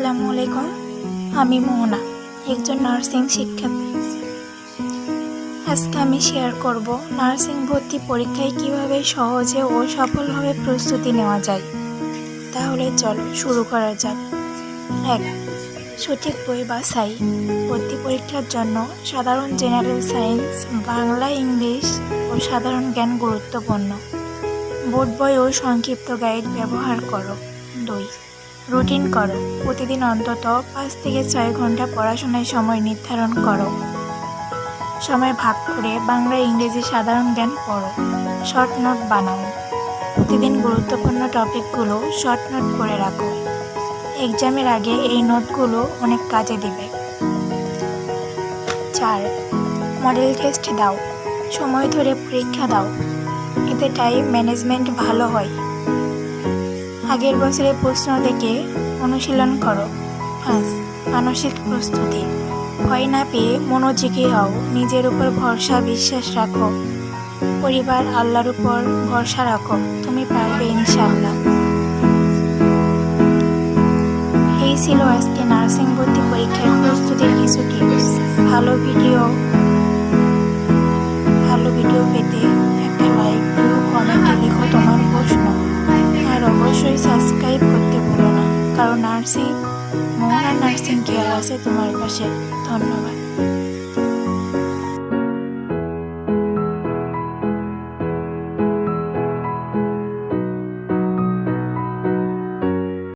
আসসালামু আলাইকুম। আমি মোহনা, একজন নার্সিং শিক্ষার্থী। আজকে আমি শেয়ার করব নার্সিং ভর্তি পরীক্ষায় কিভাবে সহজে ও সফলভাবে প্রস্তুতি নেওয়া যায়। তাহলে চলো শুরু করা যাক। 1. সঠিক বই বাছাই। ভর্তি পরীক্ষার জন্য সাধারণ জেনারেল সায়েন্স, বাংলা, ইংলিশ ও সাধারণ জ্ঞান গুরুত্বপূর্ণ। বোর্ড বই ও সংক্ষিপ্ত গাইড ব্যবহার করো। 2. রুটিন করো। প্রতিদিন অন্তত 5 থেকে 6 ঘন্টা পড়াশোনায় সময় নির্ধারণ করো। সময় ভাগ করে বাংলা, ইংরেজি, সাধারণ জ্ঞান পড়ো। শর্ট নোট বানাও। প্রতিদিন গুরুত্বপূর্ণ টপিকগুলো শর্ট নোট করে রাখো। এক্সামের আগে এই নোটগুলো অনেক কাজে দিবে। 4. মডেল টেস্ট দাও। সময় ধরে পরীক্ষা দাও, এতে টাইম ম্যানেজমেন্ট ভালো হয়। আগের বছরের প্রশ্ন দেখে অনুশীলন করো। 5. মানসিক প্রস্তুতি। ভয় না পেয়ে মনোযোগী হও, নিজের উপর ভরসা বিশ্বাস রাখো। পরিবার, আল্লাহর উপর ভরসা রাখো, তুমি পারবে ইনশাআল্লাহ। এই ছিল আজকে নার্সিং ভর্তি পরীক্ষার প্রস্তুতির কিছু টিপস। ভালো ভিডিও পেতে একটা লাইক দিও, কমেন্টে লিখো তোমার প্রশ্ন, আর অবশ্যই সাবস্ক্রাইব করতে ভুলো না, কারণ মোহনা নার্সিং কেয়ার আছে তোমার পাশে। ধন্যবাদ।